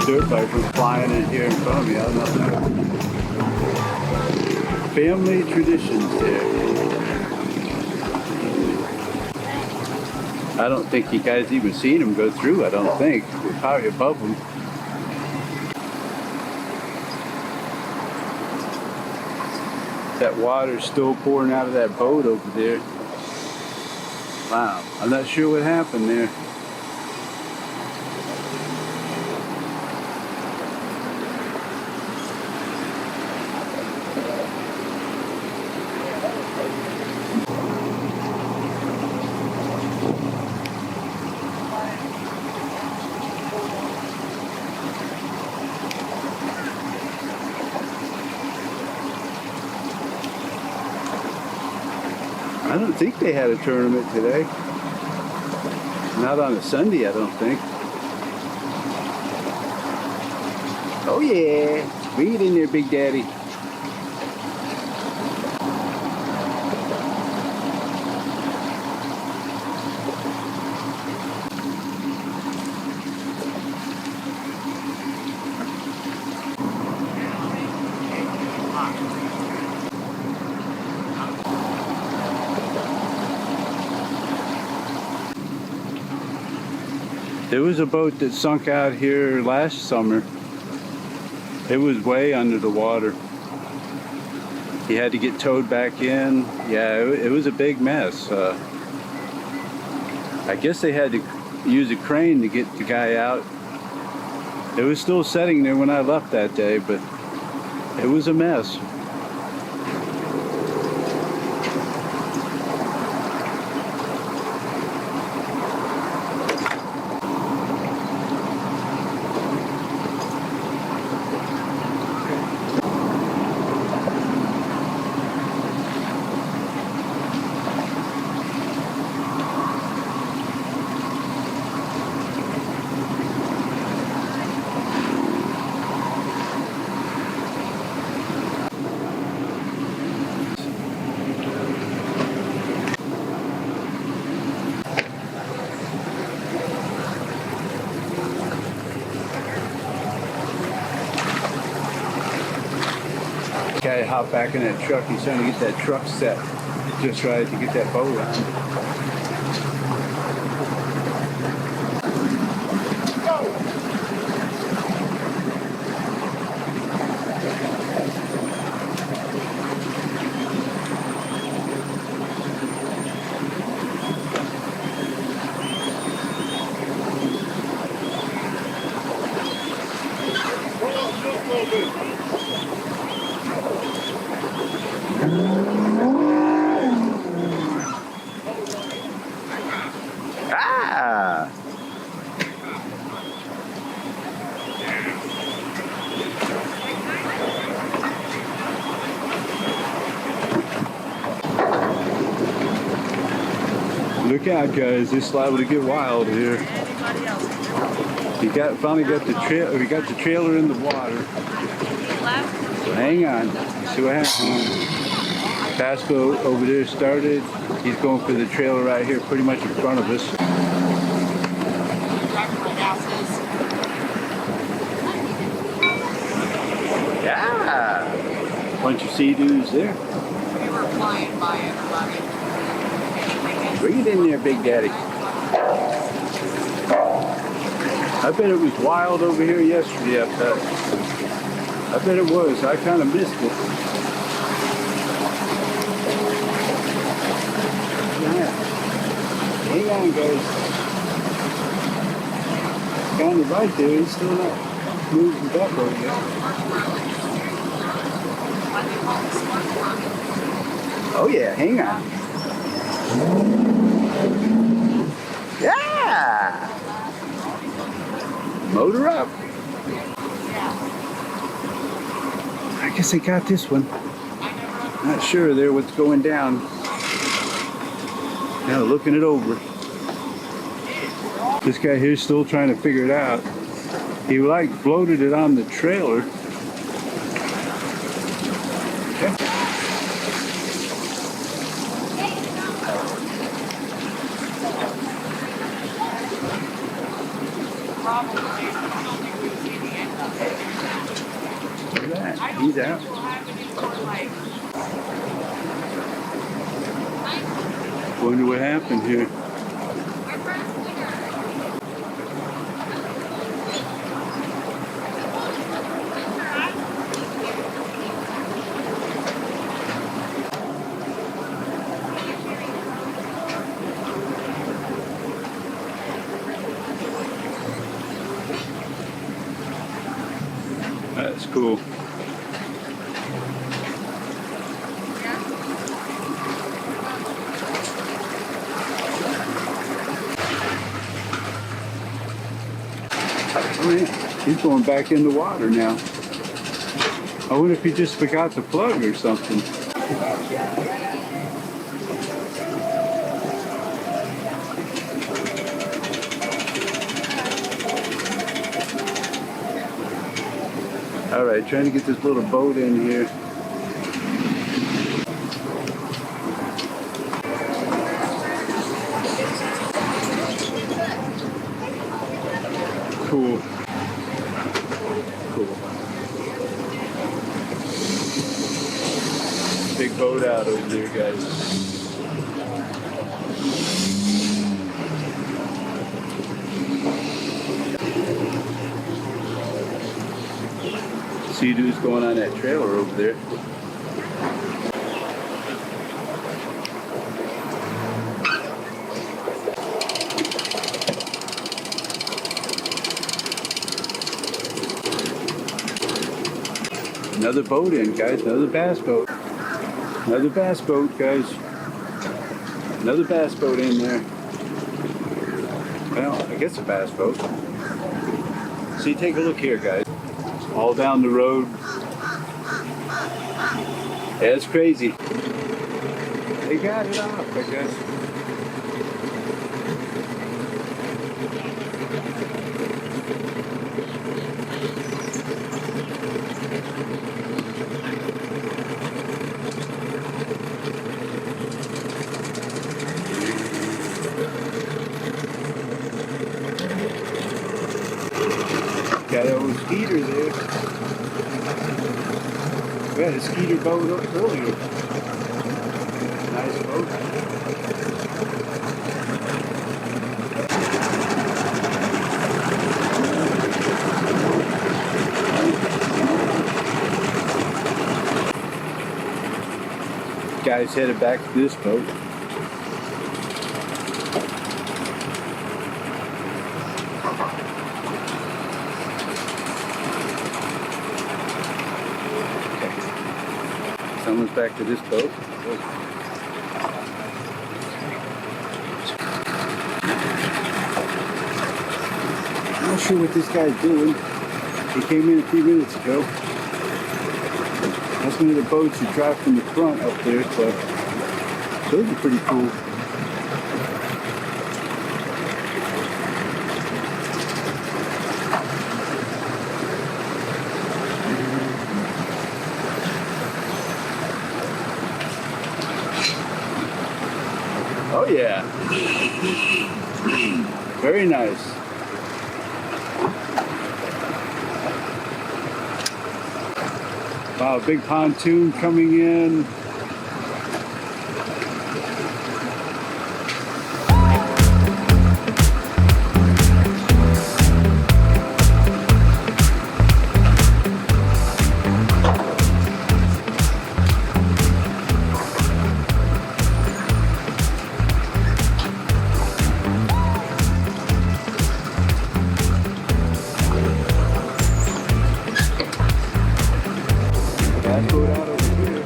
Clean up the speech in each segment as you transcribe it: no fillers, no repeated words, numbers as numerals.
dirt bike was flying in here in front of me. I don't know. Family traditions here. I don't think you guys even seen them go through. I don't think. We're probably above them. That water's still pouring out of that boat over there. Wow. I'm not sure what happened there. I don't think they had a tournament today. Not on a Sunday, I don't think. Oh yeah, bring it in there, Big Daddy. There was a boat that sunk out here last summer. It was way under the water. He had to get towed back in. Yeah, it was a big mess. I guess they had to use a crane to get the guy out. It was still sitting there when I left that day, but it was a mess. Guy hopped back in that truck. He's trying to get that truck set just right to get that boat on. Ah! Look out, guys! It's liable to get wild here. Finally got the trail. We got the trailer in the water. So hang on. See what happens. Pasco over there started. He's going for the trailer right here, pretty much in front of us. Yeah! Bunch of sea-doos there. We were flying by everybody. Bring it in there, Big Daddy. I bet it was wild over here yesterday up there. I bet it was. I kind of missed it. Hang on, guys. Kind of right there. He's still not moving back over yet. Oh yeah, hang on. Yeah! Motor up. I guess I got this one. Not sure there what's going down. Now looking it over. This guy here's still trying to figure it out. He like floated it on the trailer. Okay. Probably. I don't think we've seen the He's out. We'll have it in for like. Wonder what happened here. That's cool. Oh yeah, he's going back in the water now. I wonder if he just forgot the plug or something. All right, trying to get this little boat in here. Cool. Cool. Big boat out over there, guys. See who's going on that trailer over there. Another boat in, guys. Another bass boat. Another bass boat, guys. Another bass boat in there. Well, I guess a bass boat. See, take a look here, guys. All down the road. Yeah, it's crazy. They got it off, I guess. Got an old skeeter there. We had a skeeter boat up earlier. Nice boat. Guys headed back to this boat. Someone's back to this boat. I'm not sure what this guy's doing. He came in a few minutes ago. That's one of the boats you drive from the front up there, so those are pretty cool. Oh yeah. Very nice. Wow, big pontoon coming in. Bass boat out over here.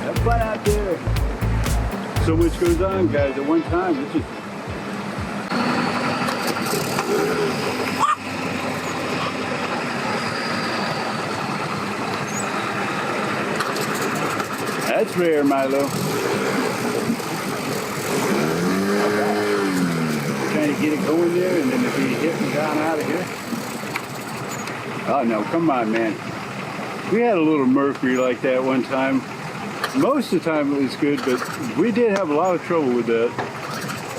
Have fun out there. So much goes on, guys, at one time. It's just that's rare, Milo. Trying to get it going there, and then if he hit me down out of here. Oh no, come on, man. We had a little mercury like that one time. Most of the time it was good, but we did have a lot of trouble with that.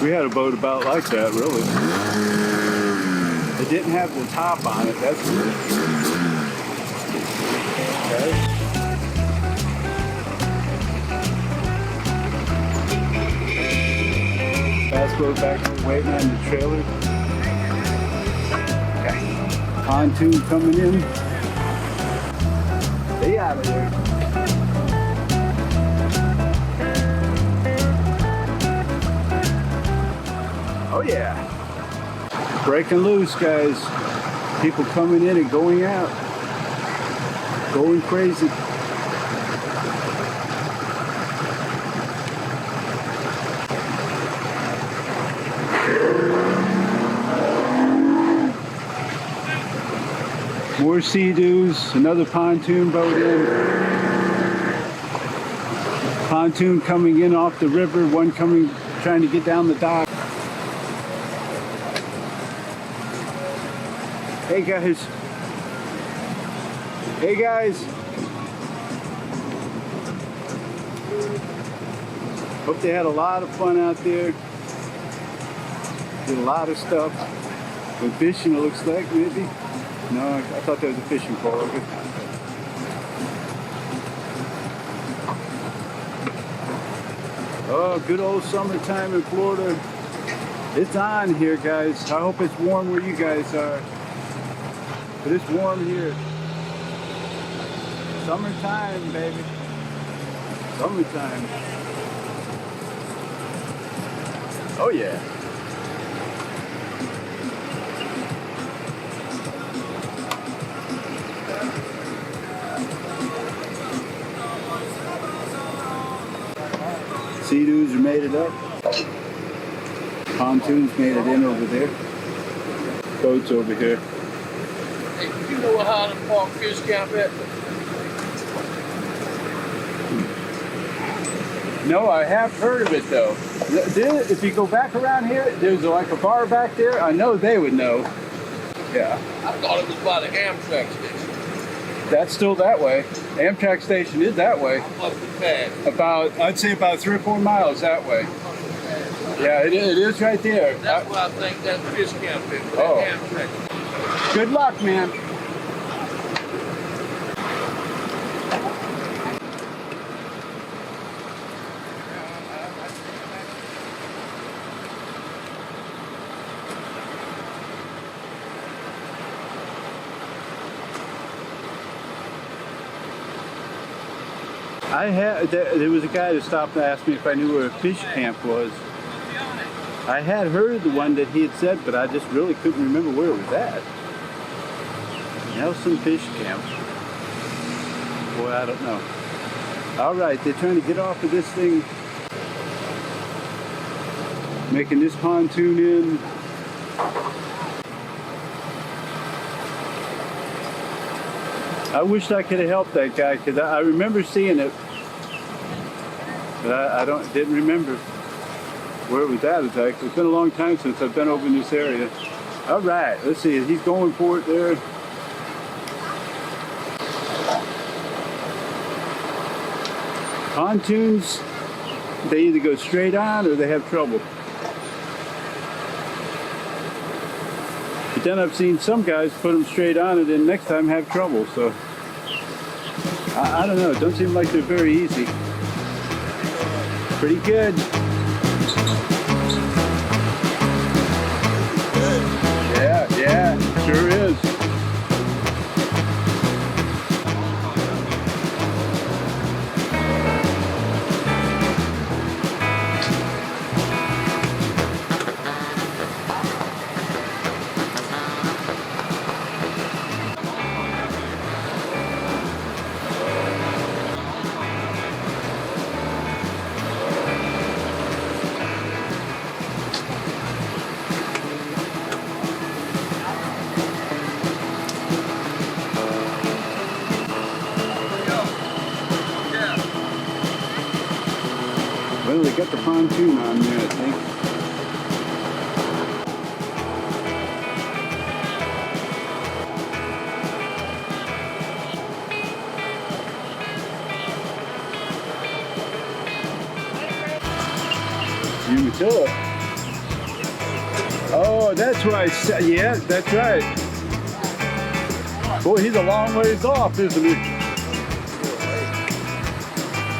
We had a boat about like that, really. It didn't have the top on it, that's weird. Okay. Fast boat back there waiting on the trailer. Okay. Pontoon coming in. Stay out of there. Oh yeah. Breaking loose, guys. People coming in and going out. Going crazy. More Sea-Doos, another pontoon boat in. Pontoon coming in off the river, one coming, trying to get down the dock. Hey guys. Hey guys. Hope they had a lot of fun out there. Did a lot of stuff. Went fishing, it looks like, maybe. No, I thought that was a fishing pole. Okay. Oh, good old summertime in Florida. It's on here, guys. I hope it's warm where you guys are. But it's warm here. Summertime, baby. Summertime. Oh, yeah. Sea-Doos made it up. Pontoons made it in over there. Boats over here. Hey, you know what Highland Park fish camp at? No, I have heard of it though. If you go back around here, there's like a bar back there. I know they would know. Yeah. I thought it was by the Amtrak station. That's still that way. Amtrak station is that way. I must be bad. I'd say about 3 or 4 miles that way. Yeah, it is right there. That's what I think that fish camp is. Oh. Amtrak. Good luck, man. There was a guy that stopped and asked me if I knew where a fish camp was. I had heard the one that he had said, but I just really couldn't remember where it was at. Nelson Fish Camp. Boy, I don't know. All right, they're trying to get off of this thing. Making this pontoon in. I wished I could have helped that guy because I remember seeing it, but I didn't remember where it was at exactly. It's been a long time since I've been over in this area. All right, let's see. He's going for it there. Pontoons, they either go straight on or they have trouble. But then I've seen some guys put them straight on and then next time have trouble. So I don't know. It don't seem like they're very easy. Pretty good. Yeah, sure is. Well, they got the pontoon on there, I think. Umatilla. Oh, that's why I said, yeah, that's right. Boy, he's a long ways off, isn't he?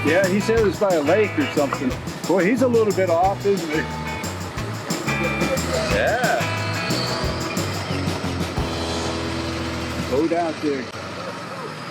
Yeah, he said it was by a lake or something. Boy, he's a little bit off, isn't he? Yeah. Boat out there.